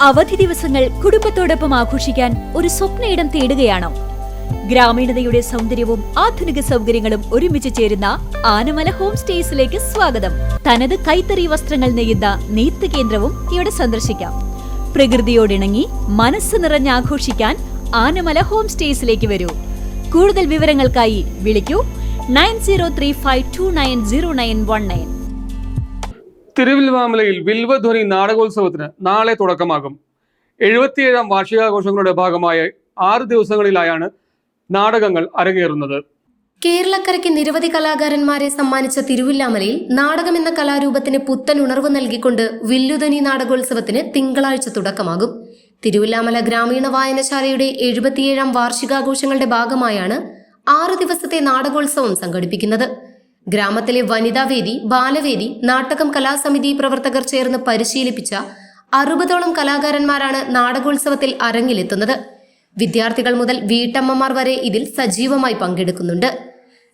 അവധി ദിവസങ്ങൾ കുടുംബത്തോടൊപ്പം ആഘോഷിക്കാൻ ഒരു സ്വപ്നയിടം തേടുകയാണോ? ഗ്രാമീണതയുടെ സൗന്ദര്യവും ആധുനിക സൗകര്യങ്ങളും ഒരുമിച്ച് ചേരുന്ന ആനമല ഹോം സ്റ്റേസിലേക്ക് സ്വാഗതം. തനത് കൈത്തറി വസ്ത്രങ്ങൾ നെയ്യുന്ന നെയ്ത്ത് കേന്ദ്രവും ഇവിടെ സന്ദർശിക്കാം. പ്രകൃതിയോടിണങ്ങി മനസ്സ് നിറഞ്ഞ് ആഘോഷിക്കാൻ ആനമല ഹോം സ്റ്റേസിലേക്ക് വരൂ. കൂടുതൽ വിവരങ്ങൾക്കായി വിളിക്കൂ 9035290919. തിരുവില്വാമലയിൽ വിൽവധ്വനി നാടകോത്സവത്തിന് നാളെ തുടക്കമാകും. 77ാം വാർഷികാഘോഷങ്ങളുടെ ഭാഗമായ 6 ദിവസങ്ങളിലായാണ് നാടകങ്ങൾ അരങ്ങേറുന്നത്. കേരളക്കരയ്ക്ക് നിരവധി കലാകാരന്മാരെ സമ്മാനിച്ച തിരുവില്ലാമലയിൽ നാടകം എന്ന കലാരൂപത്തിന് പുത്തൻ ഉണർവ് നൽകിക്കൊണ്ട് വില്ലുധ്വനി നാടകോത്സവത്തിന് തിങ്കളാഴ്ച തുടക്കമാകും. തിരുവില്ലാമല ഗ്രാമീണ വായനശാലയുടെ 77ാം വാർഷികാഘോഷങ്ങളുടെ ഭാഗമായാണ് 6 ദിവസത്തെ നാടകോത്സവം സംഘടിപ്പിക്കുന്നത്. ഗ്രാമത്തിലെ വനിതാവേദി, ബാലവേദി, നാടകം കലാസമിതി പ്രവർത്തകർ ചേർന്ന് പരിശീലിപ്പിച്ച 60ഓളം കലാകാരന്മാരാണ് നാടകോത്സവത്തിൽ അരങ്ങിലെത്തുന്നത്. വിദ്യാർത്ഥികൾ മുതൽ വീട്ടമ്മമാർ വരെ ഇതിൽ സജീവമായി പങ്കെടുക്കുന്നുണ്ട്.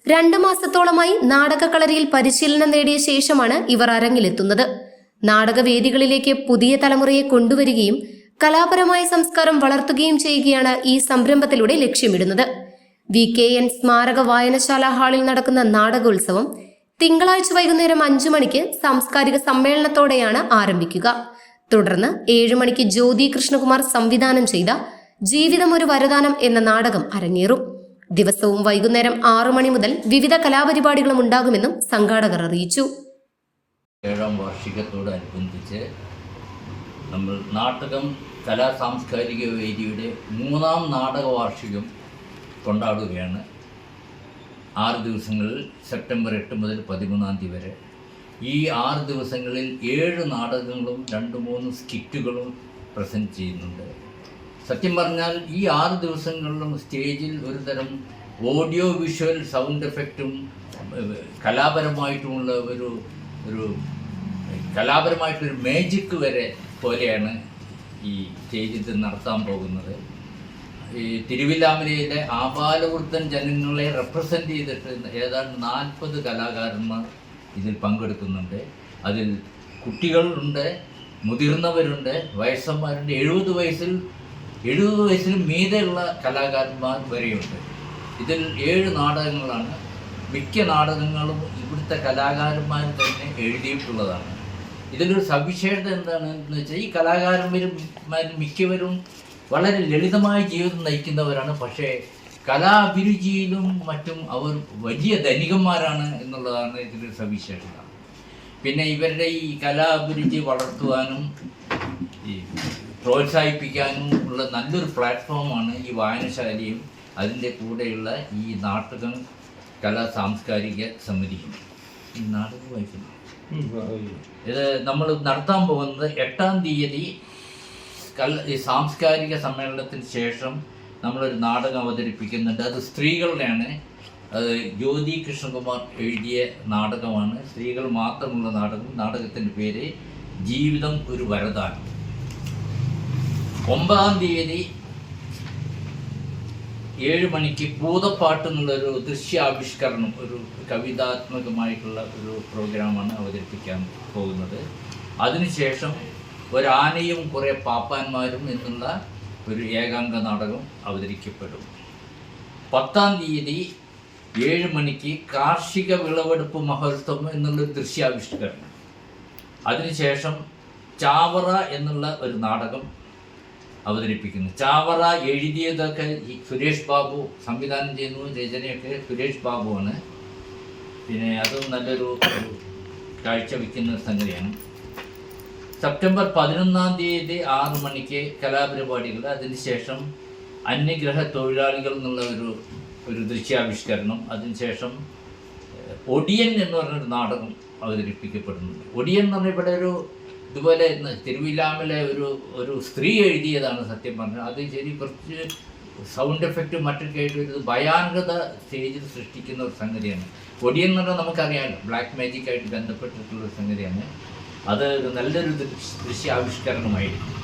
2 മാസത്തോളമായി നാടകക്കളരിയിൽ പരിശീലനം നേടിയ ശേഷമാണ് ഇവർ അരങ്ങിലെത്തുന്നത്. നാടകവേദികളിലേക്ക് പുതിയ തലമുറയെ കൊണ്ടുവരികയും കലാപരമായ സംസ്കാരം വളർത്തുകയും ചെയ്യുകയാണ് ഈ സംരംഭത്തിലൂടെ ലക്ഷ്യമിടുന്നത്. VKN സ്മാരക വായനശാല ഹാളിൽ നടക്കുന്ന നാടകോത്സവം തിങ്കളാഴ്ച വൈകുന്നേരം 5 മണിക്ക് സാംസ്കാരിക സമ്മേളനത്തോടെയാണ് ആരംഭിക്കുക. തുടർന്ന് 7 മണിക്ക് ജ്യോതി കൃഷ്ണകുമാർ സംവിധാനം ചെയ്ത ജീവിതം ഒരു വരദാനം എന്ന നാടകം അരങ്ങേറും. ദിവസവും വൈകുന്നേരം 6 മണി മുതൽ വിവിധ കലാപരിപാടികളും ഉണ്ടാകുമെന്നും സംഘാടകർ അറിയിച്ചു. 7ാം വാർഷികത്തോടനുബന്ധിച്ച് നമ്മൾ നാടകം കലാ സാംസ്കാരിക വേദിയുടെ 3ാം നാടക വാർഷികം കൊണ്ടാടുകയാണ്. 6 ദിവസങ്ങളിൽ സെപ്റ്റംബർ 8 മുതൽ 13 തീയതി വരെ. ഈ 6 ദിവസങ്ങളിൽ 7 നാടകങ്ങളും 2-3 സ്കിറ്റുകളും പ്രസൻറ്റ് ചെയ്യുന്നുണ്ട്. സത്യം പറഞ്ഞാൽ ഈ 6 ദിവസങ്ങളിലും സ്റ്റേജിൽ ഒരു തരം ഓഡിയോ വിഷ്വൽ സൗണ്ട് എഫക്റ്റും കലാപരമായിട്ടുമുള്ള ഒരു കലാപരമായിട്ടൊരു മാജിക് വരെ പോലെയാണ് ഈ സ്റ്റേജിൽ നടത്താൻ പോകുന്നത്. ഈ തിരുവില്ലാമലയിലെ ആബാലവൃദ്ധൻ ജനങ്ങളെ റെപ്രസെൻ്റ് ചെയ്തിട്ട് ഏതാണ്ട് 40 കലാകാരന്മാർ ഇതിൽ പങ്കെടുക്കുന്നുണ്ട്. അതിൽ കുട്ടികളുണ്ട്, മുതിർന്നവരുണ്ട്, വയസ്സന്മാരുണ്ട്. 70 വയസ്സിന് മീതെയുള്ള കലാകാരന്മാർ വരെയുണ്ട്. ഇതിൽ 7 നാടകങ്ങളാണ്. മിക്ക നാടകങ്ങളും ഇവിടുത്തെ കലാകാരന്മാർ തന്നെ എഴുതിയിട്ടുള്ളതാണ്. ഇതിലൊരു സവിശേഷത എന്താണെന്ന് വെച്ചാൽ ഈ കലാകാരന്മാർ മിക്കവരും വളരെ ലളിതമായ ജീവിതം നയിക്കുന്നവരാണ്. പക്ഷേ കലാഭിരുചിയിലും മറ്റും അവർ വലിയ ധനികന്മാരാണ് എന്നുള്ളതാണ് ഇതിലൊരു സവിശേഷത. പിന്നെ ഇവരുടെ ഈ കലാഭിരുചി വളർത്തുവാനും ഈ പ്രോത്സാഹിപ്പിക്കാനും ഉള്ള നല്ലൊരു പ്ലാറ്റ്ഫോമാണ് ഈ വായനശാലയും അതിൻ്റെ കൂടെയുള്ള ഈ നാടകം കലാ സാംസ്കാരിക സമിതിയും. ഈ നാടകം വായിക്കുന്നു. ഇത് നമ്മൾ നടത്താൻ പോകുന്നത് 8-ാം തീയതി ഈ സാംസ്കാരിക സമ്മേളനത്തിന് ശേഷം നമ്മളൊരു നാടകം അവതരിപ്പിക്കുന്നുണ്ട്. അത് സ്ത്രീകളുടെയാണ്. അത് ജ്യോതി കൃഷ്ണകുമാർ എഴുതിയ നാടകമാണ്. സ്ത്രീകൾ മാത്രമുള്ള നാടകം. നാടകത്തിൻ്റെ പേര് ജീവിതം ഒരു വരദാനം. 9-ാം തീയതി 7 മണിക്ക് പൂതപ്പാട്ട് എന്നുള്ളൊരു ദൃശ്യാവിഷ്കരണം, ഒരു കവിതാത്മകമായിട്ടുള്ള ഒരു പ്രോഗ്രാമാണ് അവതരിപ്പിക്കാൻ പോകുന്നത്. അതിനുശേഷം ഒരാനയും കുറേ പാപ്പാന്മാരും എന്നുള്ള ഒരു ഏകാംഗ നാടകം അവതരിക്കപ്പെടും. 10-ാം തീയതി 7 മണിക്ക് കാർഷിക വിളവെടുപ്പ് മഹോത്സവം എന്നുള്ളൊരു ദൃശ്യാവിഷ്കരണം. അതിനുശേഷം ചാവറ എന്നുള്ള ഒരു നാടകം അവതരിപ്പിക്കുന്നു. ചാവറ എഴുതിയതൊക്കെ സുരേഷ് ബാബു സംവിധാനം ചെയ്യുന്നു. രചനയൊക്കെ സുരേഷ് ബാബുവാണ്. പിന്നെ അതും നല്ലൊരു കാഴ്ചവെക്കുന്ന സംഗതിയാണ്. സെപ്റ്റംബർ 11-ാം തീയതി 6 മണിക്ക് കലാപരിപാടികൾ. അതിനുശേഷം അന്യഗ്രഹ തൊഴിലാളികൾ എന്നുള്ള ഒരു ദൃശ്യാവിഷ്കരണം. അതിനുശേഷം ഒടിയൻ എന്ന് പറഞ്ഞൊരു നാടകം അവതരിപ്പിക്കപ്പെടുന്നുണ്ട്. ഒടിയൻ എന്ന് പറഞ്ഞാൽ ഇവിടെ ഇതുപോലെ തിരുവില്ലാമലെ ഒരു സ്ത്രീ എഴുതിയതാണ്. സത്യം പറഞ്ഞാൽ അത് ശരി കുറച്ച് സൗണ്ട് എഫക്റ്റും മറ്റൊക്കെ ആയിട്ട് ഒരു ഭയാനകത സ്റ്റേജിൽ സൃഷ്ടിക്കുന്ന ഒരു സംഗതിയാണ്. ഒടിയൻ എന്ന് പറഞ്ഞാൽ നമുക്കറിയാമല്ലോ, ബ്ലാക്ക് മാജിക്കായിട്ട് ബന്ധപ്പെട്ടിട്ടുള്ളൊരു സംഗതിയാണ്. അത് നല്ലൊരു ദൃശ്യാവിഷ്കരണമായിരിക്കും.